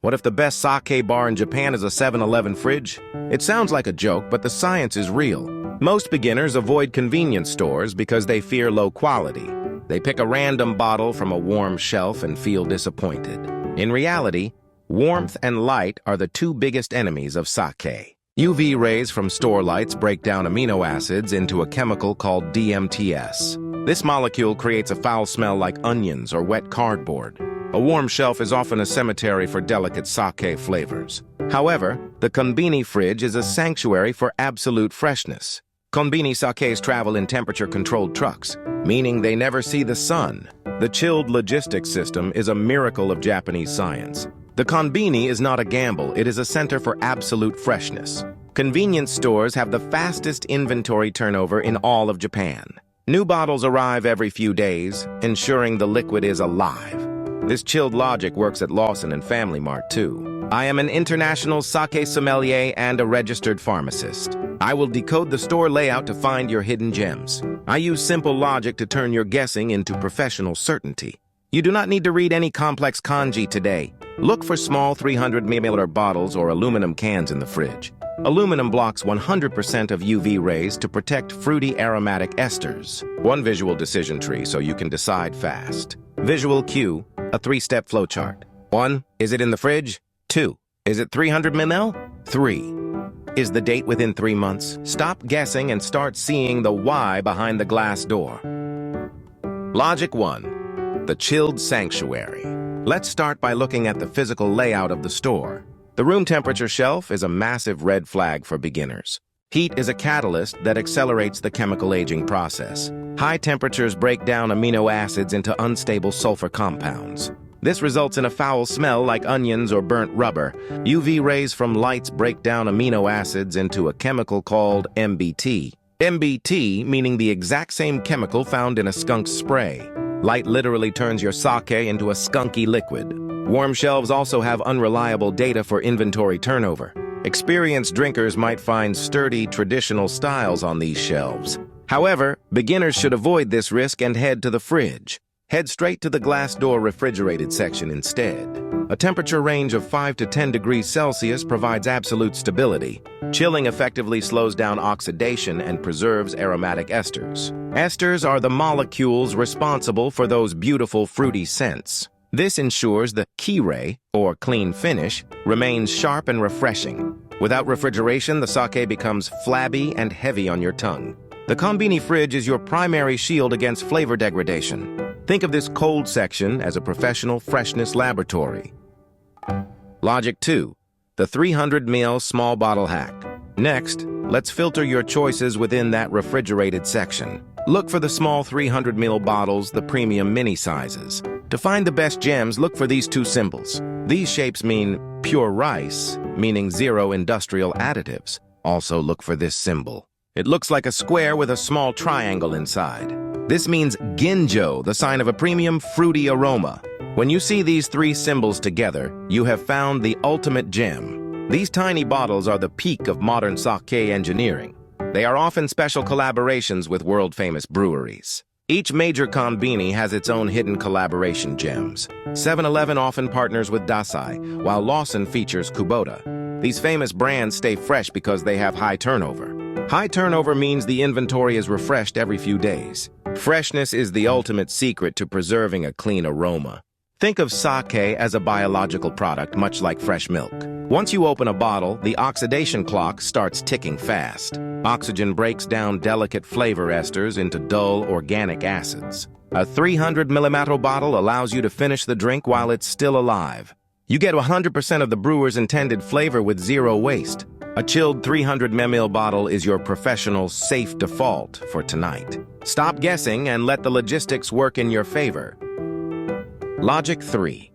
What if the best sake bar in Japan is a 7-Eleven fridge? It sounds like a joke, but the science is real. Most beginners avoid convenience stores because they fear low quality. They pick a random bottle from a warm shelf and feel disappointed. In reality, warmth and light are the two biggest enemies of sake. UV rays from store lights break down amino acids into a chemical called DMTS. This molecule creates a foul smell like onions or wet cardboard. A warm shelf is often a cemetery for delicate sake flavors. However, the konbini fridge is a sanctuary for absolute freshness. Konbini sakes travel in temperature-controlled trucks, meaning they never see the sun. The chilled logistics system is a miracle of Japanese science. The konbini is not a gamble, it is a center for absolute freshness. Convenience stores have the fastest inventory turnover in all of Japan. New bottles arrive every few days, ensuring the liquid is alive. This chilled logic works at Lawson and Family Mart too. I am an international sake sommelier and a registered pharmacist. I will decode the store layout to find your hidden gems. I use simple logic to turn your guessing into professional certainty. You do not need to read any complex kanji today. Look for small 300 ml bottles or aluminum cans in the fridge. Aluminum blocks 100% of UV rays to protect fruity aromatic esters. One visual decision tree so you can decide fast. Visual cue, a 3-step flowchart. 1. Is it in the fridge? 2. Is it 300 ml? 3. Is the date within 3 months? Stop guessing and start seeing the why behind the glass door. Logic 1. The chilled sanctuary. Let's start by looking at the physical layout of the store. The room temperature shelf is a massive red flag for beginners. Heat is a catalyst that accelerates the chemical aging process. High temperatures break down amino acids into unstable sulfur compounds. This results in a foul smell like onions or burnt rubber. UV rays from lights break down amino acids into a chemical called MBT. MBT meaning the exact same chemical found in a skunk spray. Light literally turns your sake into a skunky liquid. Warm shelves also have unreliable data for inventory turnover. Experienced drinkers might find sturdy, traditional styles on these shelves. However, beginners should avoid this risk and head to the fridge. Head straight to the glass door refrigerated section instead. A temperature range of 5 to 10 degrees Celsius provides absolute stability. Chilling effectively slows down oxidation and preserves aromatic esters. Esters are the molecules responsible for those beautiful fruity scents. This ensures the kirei, or clean finish, remains sharp and refreshing. Without refrigeration, the sake becomes flabby and heavy on your tongue. The konbini fridge is your primary shield against flavor degradation. Think of this cold section as a professional freshness laboratory. Logic 2. The 300 ml small bottle hack. Next, let's filter your choices within that refrigerated section. Look for the small 300 ml bottles, the premium mini sizes. To find the best gems, look for these two symbols. These shapes mean pure rice, meaning zero industrial additives. Also look for this symbol. It looks like a square with a small triangle inside. This means ginjo, the sign of a premium fruity aroma. When you see these three symbols together, you have found the ultimate gem. These tiny bottles are the peak of modern sake engineering. They are often special collaborations with world-famous breweries. Each major konbini has its own hidden collaboration gems. 7-Eleven often partners with Dasai, while Lawson features Kubota. These famous brands stay fresh because they have high turnover. High turnover means the inventory is refreshed every few days. Freshness is the ultimate secret to preserving a clean aroma. Think of sake as a biological product, much like fresh milk. Once you open a bottle, the oxidation clock starts ticking fast. Oxygen breaks down delicate flavor esters into dull organic acids. A 300 ml bottle allows you to finish the drink while it's still alive. You get 100% of the brewer's intended flavor with zero waste. A chilled 300 ml bottle is your professional safe default for tonight. Stop guessing and let the logistics work in your favor. Logic 3.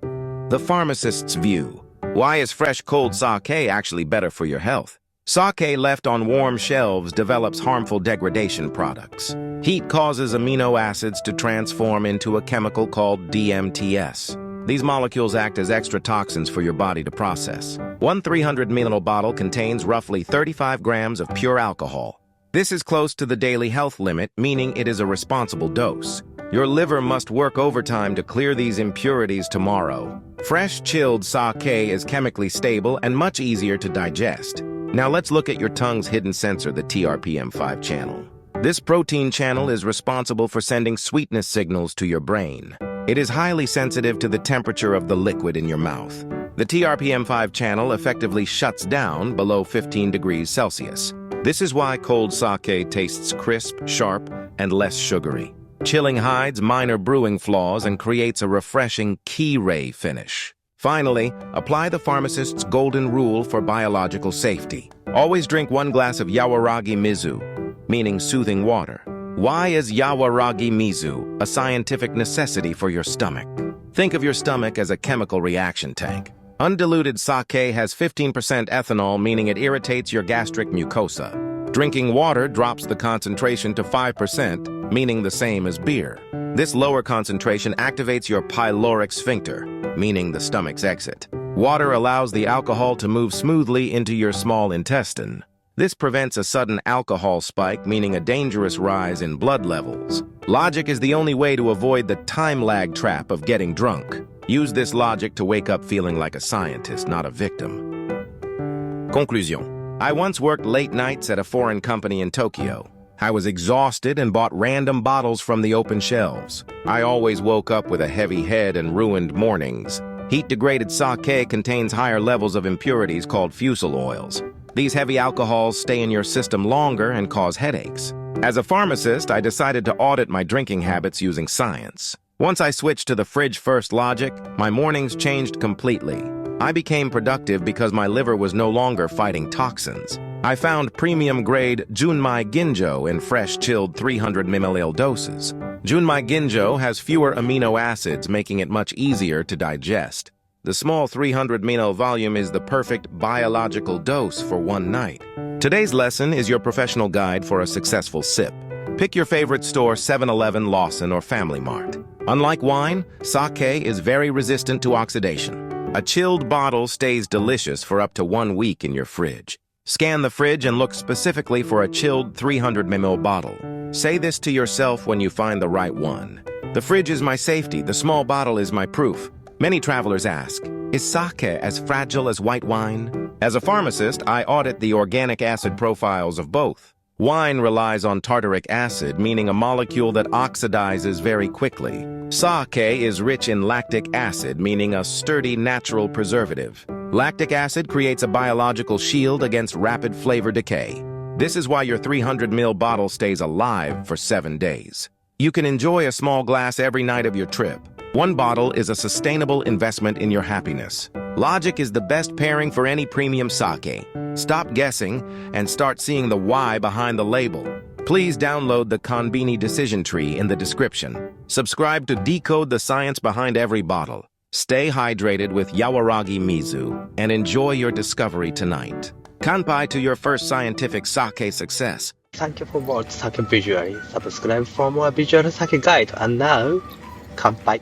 The pharmacist's view. Why is fresh cold sake actually better for your health? Sake left on warm shelves develops harmful degradation products. Heat causes amino acids to transform into a chemical called DMTS. These molecules act as extra toxins for your body to process. One 300 ml bottle contains roughly 35 grams of pure alcohol. This is close to the daily health limit, meaning it is a responsible dose. Your liver must work overtime to clear these impurities tomorrow. Fresh, chilled sake is chemically stable and much easier to digest. Now let's look at your tongue's hidden sensor, the TRPM5 channel. This protein channel is responsible for sending sweetness signals to your brain. It is highly sensitive to the temperature of the liquid in your mouth. The TRPM5 channel effectively shuts down below 15 degrees Celsius. This is why cold sake tastes crisp, sharp, and less sugary. Chilling hides minor brewing flaws and creates a refreshing key-ray finish. Finally, apply the Pharmacist's golden rule for biological safety. Always drink 1 glass of Yawaragi-mizu, meaning soothing water. Why is Yawaragi-mizu a scientific necessity for your stomach? Think of your stomach as a chemical reaction tank. Undiluted sake has 15% ethanol, meaning it irritates your gastric mucosa. Drinking water drops the concentration to 5%, meaning the same as beer. This lower concentration activates your pyloric sphincter, meaning the stomach's exit. Water allows the alcohol to move smoothly into your small intestine. This prevents a sudden alcohol spike, meaning a dangerous rise in blood levels. Logic is the only way to avoid the time lag trap of getting drunk. Use this logic to wake up feeling like a scientist, not a victim. Conclusion. I once worked late nights at a foreign company in Tokyo. I was exhausted and bought random bottles from the open shelves. I always woke up with a heavy head and ruined mornings. Heat-degraded sake contains higher levels of impurities called fusel oils. These heavy alcohols stay in your system longer and cause headaches. As a pharmacist, I decided to audit my drinking habits using science. Once I switched to the fridge-first logic, my mornings changed completely. I became productive because my liver was no longer fighting toxins. I found premium-grade Junmai Ginjo in fresh, chilled 300 ml doses. Junmai Ginjo has fewer amino acids, making it much easier to digest. The small 300 ml volume is the perfect biological dose for one night. Today's lesson is your professional guide for a successful sip. Pick your favorite store, 7-Eleven, Lawson, or Family Mart. Unlike wine, sake is very resistant to oxidation. A chilled bottle stays delicious for up to 1 week in your fridge. Scan the fridge and look specifically for a chilled 300 ml bottle. Say this to yourself when you find the right one. The fridge is my safety, the small bottle is my proof. Many travelers ask, is sake as fragile as white wine? As a pharmacist, I audit the organic acid profiles of both. Wine relies on tartaric acid, meaning a molecule that oxidizes very quickly. Sake is rich in lactic acid, meaning a sturdy natural preservative. Lactic acid creates a biological shield against rapid flavor decay. This is why your 300 ml bottle stays alive for 7 days. You can enjoy a small glass every night of your trip. 1 bottle is a sustainable investment in your happiness. Logic is the best pairing for any premium sake. Stop guessing and start seeing the why behind the label. Please download the Konbini decision tree in the description. Subscribe to decode the science behind every bottle. Stay hydrated with Yawaragi-mizu and enjoy your discovery tonight. Kanpai to your first scientific sake success. Thank you for watching sake visually. Subscribe for more visual sake guide. And now, kanpai.